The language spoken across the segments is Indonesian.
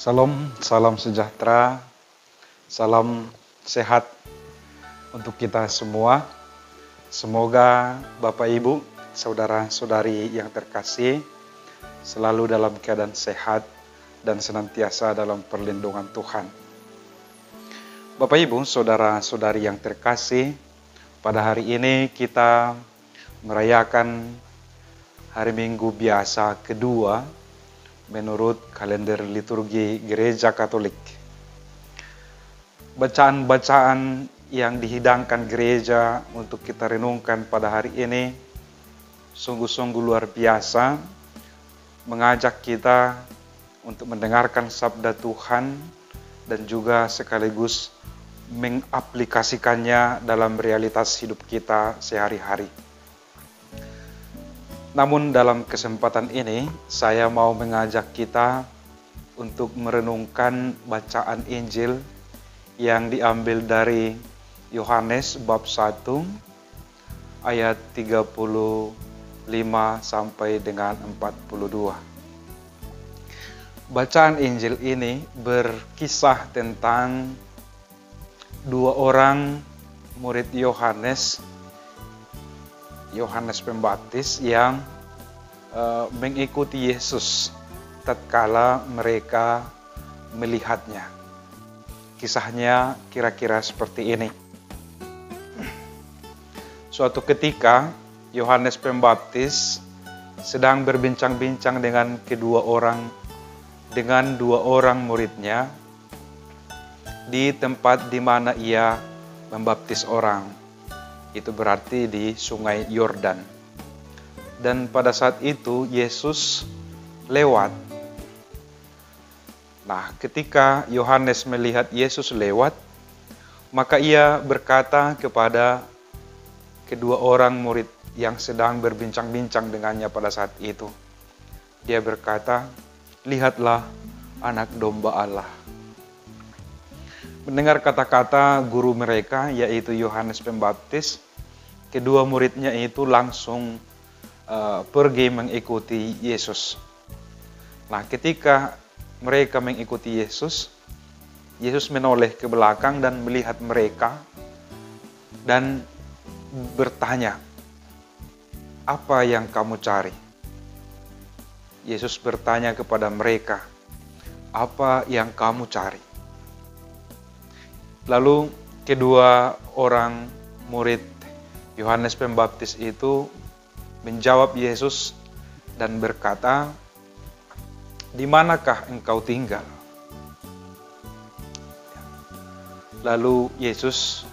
Salam, salam sejahtera, salam sehat untuk kita semua. Semoga Bapak Ibu, saudara-saudari yang terkasih selalu dalam keadaan sehat dan senantiasa dalam perlindungan Tuhan. Bapak Ibu, saudara-saudari yang terkasih, pada hari ini kita merayakan hari Minggu biasa kedua menurut kalender liturgi Gereja Katolik. Bacaan-bacaan yang dihidangkan gereja untuk kita renungkan pada hari ini sungguh-sungguh luar biasa, mengajak kita untuk mendengarkan sabda Tuhan dan juga sekaligus mengaplikasikannya dalam realitas hidup kita sehari-hari. Namun dalam kesempatan ini, saya mau mengajak kita untuk merenungkan bacaan Injil yang diambil dari Yohanes bab 1 ayat 35 sampai dengan 42. Bacaan Injil ini berkisah tentang dua orang murid Yohanes Pembaptis yang mengikuti Yesus tatkala mereka melihatnya. Kisahnya kira-kira seperti ini. Suatu ketika Yohanes Pembaptis sedang berbincang-bincang dengan dua orang muridnya di tempat di mana ia membaptis orang. Itu berarti di Sungai Yordan. Dan pada saat itu Yesus lewat. Nah, ketika Yohanes melihat Yesus lewat, maka ia berkata kepada kedua orang murid yang sedang berbincang-bincang dengannya pada saat itu. Dia berkata, "Lihatlah anak domba Allah." Mendengar kata-kata guru mereka, yaitu Yohanes Pembaptis, kedua muridnya itu langsung pergi mengikuti Yesus. Nah, ketika mereka mengikuti Yesus, Yesus menoleh ke belakang dan melihat mereka dan bertanya, "Apa yang kamu cari?" Yesus bertanya kepada mereka, "Apa yang kamu cari?" Lalu kedua orang murid Yohanes Pembaptis itu menjawab Yesus dan berkata, "Di manakah engkau tinggal?" Lalu Yesus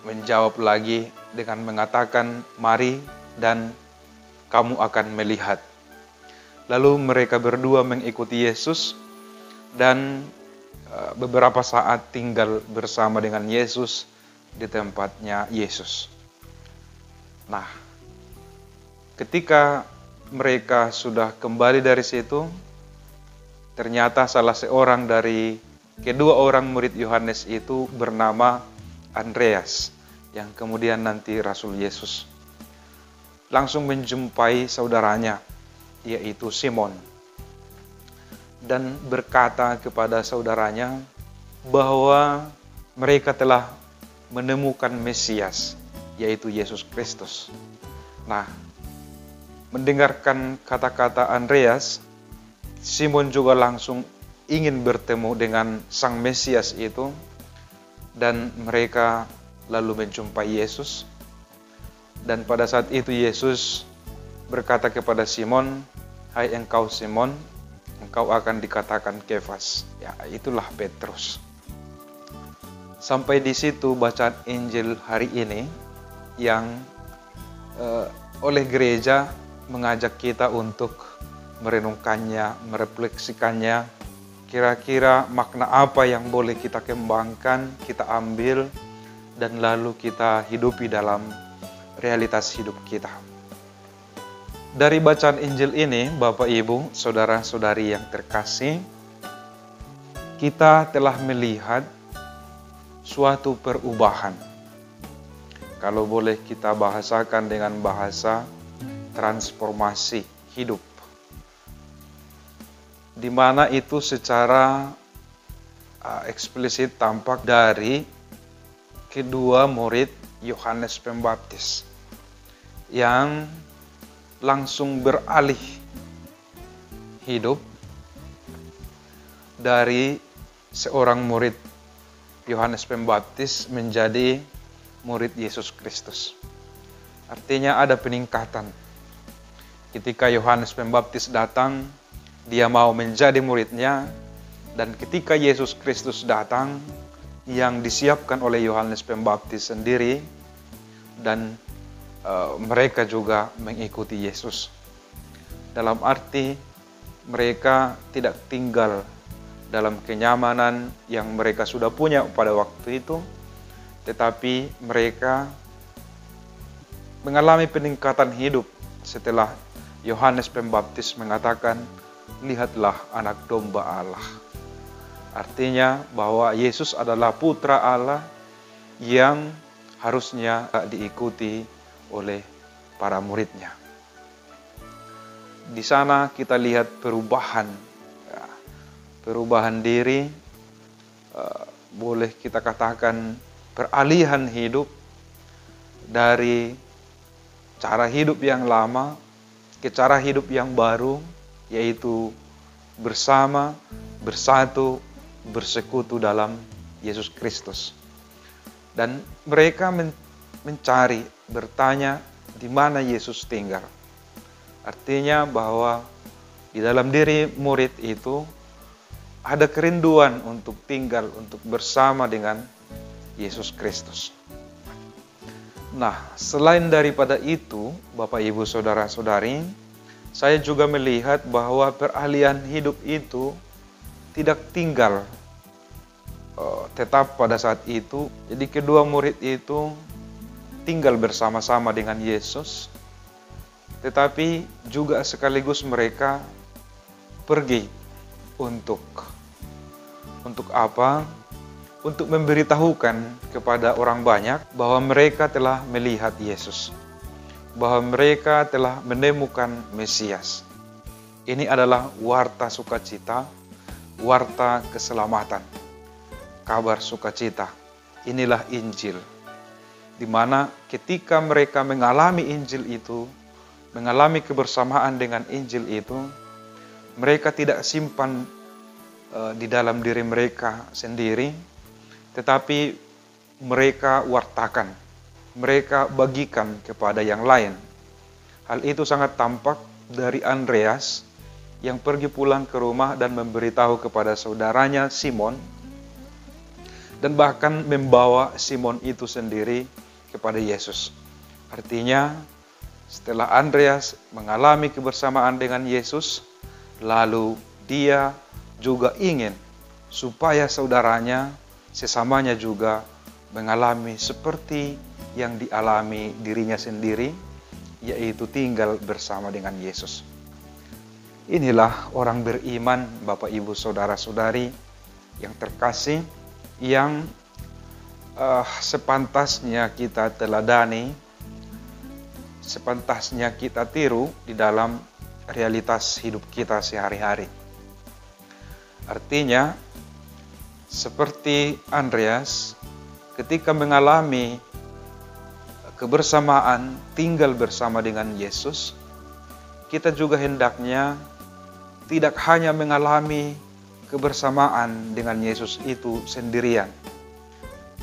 menjawab lagi dengan mengatakan, "Mari dan kamu akan melihat." Lalu mereka berdua mengikuti Yesus dan beberapa saat tinggal bersama dengan Yesus di tempatnya Yesus. Nah, ketika mereka sudah kembali dari situ, ternyata salah seorang dari kedua orang murid Yohanes itu bernama Andreas, yang kemudian nanti Rasul Yesus. Langsung menjumpai saudaranya, yaitu Simon, dan berkata kepada saudaranya bahwa mereka telah menemukan Mesias, yaitu Yesus Kristus. Nah, mendengarkan kata-kata Andreas, Simon juga langsung ingin bertemu dengan Sang Mesias itu, dan mereka lalu menjumpai Yesus. Dan pada saat itu Yesus berkata kepada Simon, "Hai engkau Simon, engkau akan dikatakan Kefas." Ya, itulah Petrus. Sampai di situ bacaan Injil hari ini yang oleh gereja mengajak kita untuk merenungkannya, merefleksikannya. Kira-kira makna apa yang boleh kita kembangkan, kita ambil, dan lalu kita hidupi dalam realitas hidup kita. Dari bacaan Injil ini, Bapak Ibu, saudara-saudari yang terkasih, kita telah melihat suatu perubahan. Kalau boleh kita bahasakan dengan bahasa transformasi hidup. di mana itu secara eksplisit tampak dari kedua murid Yohanes Pembaptis yang langsung beralih hidup dari seorang murid Yohanes Pembaptis menjadi murid Yesus Kristus. Artinya ada peningkatan. Ketika Yohanes Pembaptis datang, dia mau menjadi muridnya, dan ketika Yesus Kristus datang, yang disiapkan oleh Yohanes Pembaptis sendiri, dan mereka juga mengikuti Yesus. Dalam arti mereka tidak tinggal dalam kenyamanan yang mereka sudah punya pada waktu itu, tetapi mereka mengalami peningkatan hidup setelah Yohanes Pembaptis mengatakan, "Lihatlah anak domba Allah." Artinya bahwa Yesus adalah putra Allah yang harusnya diikuti oleh para muridnya. Di sana kita lihat perubahan diri, boleh kita katakan peralihan hidup dari cara hidup yang lama ke cara hidup yang baru, yaitu bersama, bersatu, bersekutu dalam Yesus Kristus. Dan mereka mencari, bertanya di mana Yesus tinggal. Artinya bahwa di dalam diri murid itu ada kerinduan untuk tinggal, untuk bersama dengan Yesus Kristus. Nah, selain daripada itu, Bapak, Ibu, Saudara-saudari, saya juga melihat bahwa peralihan hidup itu tidak tinggal tetap pada saat itu. Jadi kedua murid itu tinggal bersama-sama dengan Yesus, tetapi juga sekaligus mereka pergi untuk apa? Untuk memberitahukan kepada orang banyak bahwa mereka telah melihat Yesus, bahwa mereka telah menemukan Mesias. Ini adalah warta sukacita, warta keselamatan, kabar sukacita. Inilah Injil, di mana ketika mereka mengalami Injil itu, mengalami kebersamaan dengan Injil itu, mereka tidak simpan di dalam diri mereka sendiri, tetapi mereka wartakan, mereka bagikan kepada yang lain. Hal itu sangat tampak dari Andreas yang pergi pulang ke rumah dan memberitahu kepada saudaranya Simon, dan bahkan membawa Simon itu sendiri kepada Yesus. Artinya, setelah Andreas mengalami kebersamaan dengan Yesus, lalu dia juga ingin supaya saudaranya, sesamanya juga mengalami seperti yang dialami dirinya sendiri, yaitu tinggal bersama dengan Yesus. Inilah orang beriman, Bapak, Ibu, Saudara-saudari yang terkasih, yang sepantasnya kita teladani, sepantasnya kita tiru di dalam realitas hidup kita sehari-hari. Artinya, seperti Andreas, ketika mengalami kebersamaan, tinggal bersama dengan Yesus, kita juga hendaknya tidak hanya mengalami kebersamaan dengan Yesus itu sendirian,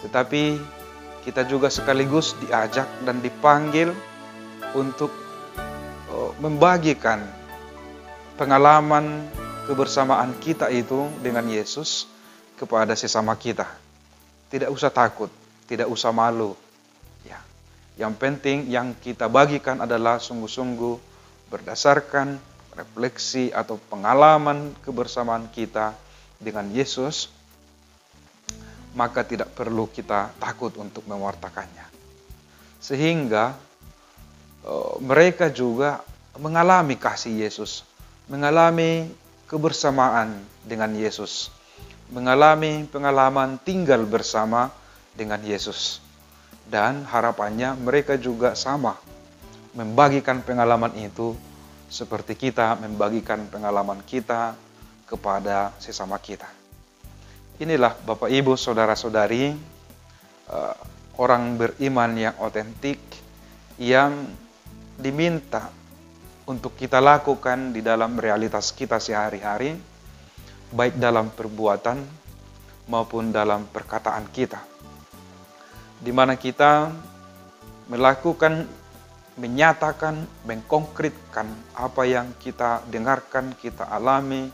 tetapi kita juga sekaligus diajak dan dipanggil untuk membagikan pengalaman kebersamaan kita itu dengan Yesus kepada sesama kita. Tidak usah takut, tidak usah malu. Ya. Yang penting yang kita bagikan adalah sungguh-sungguh berdasarkan refleksi atau pengalaman kebersamaan kita dengan Yesus, maka tidak perlu kita takut untuk mewartakannya. Sehingga mereka juga mengalami kasih Yesus, mengalami kebersamaan dengan Yesus, mengalami pengalaman tinggal bersama dengan Yesus. Dan harapannya mereka juga sama, membagikan pengalaman itu seperti kita membagikan pengalaman kita kepada sesama kita. Inilah Bapak Ibu Saudara-saudari, orang beriman yang otentik yang diminta untuk kita lakukan di dalam realitas kita sehari-hari, baik dalam perbuatan maupun dalam perkataan kita, di mana kita melakukan, menyatakan, mengkonkretkan apa yang kita dengarkan, kita alami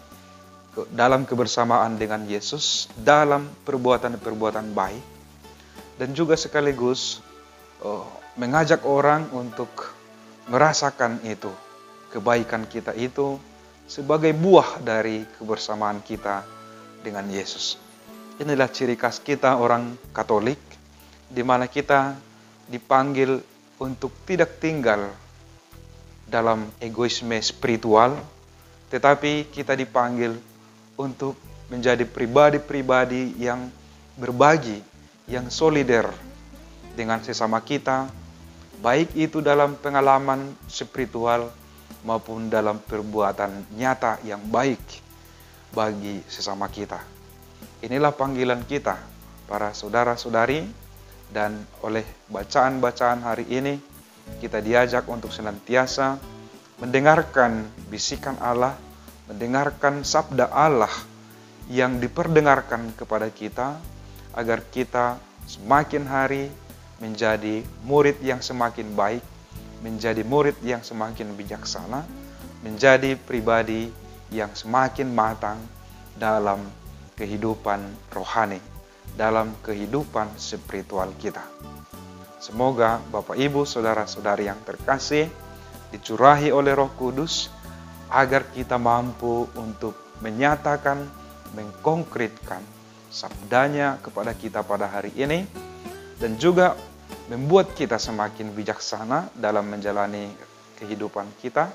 dalam kebersamaan dengan Yesus, dalam perbuatan-perbuatan baik, dan juga sekaligus mengajak orang untuk merasakan itu, kebaikan kita itu sebagai buah dari kebersamaan kita dengan Yesus. Inilah ciri khas kita orang Katolik, di mana kita dipanggil untuk tidak tinggal dalam egoisme spiritual, tetapi kita dipanggil untuk menjadi pribadi-pribadi yang berbagi, yang solider dengan sesama kita, baik itu dalam pengalaman spiritual maupun dalam perbuatan nyata yang baik bagi sesama kita. Inilah panggilan kita, para saudara-saudari, dan oleh bacaan-bacaan hari ini, kita diajak untuk senantiasa mendengarkan bisikan Allah, mendengarkan sabda Allah yang diperdengarkan kepada kita, agar kita semakin hari menjadi murid yang semakin baik, menjadi murid yang semakin bijaksana, menjadi pribadi yang semakin matang dalam kehidupan rohani, dalam kehidupan spiritual kita. Semoga Bapak Ibu Saudara-saudari yang terkasih dicurahi oleh Roh Kudus, agar kita mampu untuk menyatakan, mengkonkretkan sabdanya kepada kita pada hari ini, dan juga membuat kita semakin bijaksana dalam menjalani kehidupan kita,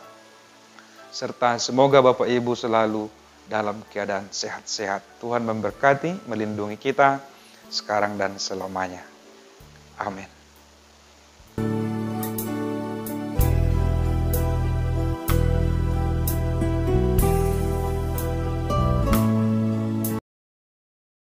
serta semoga Bapak Ibu selalu dalam keadaan sehat-sehat. Tuhan memberkati, melindungi kita sekarang dan selamanya. Amin.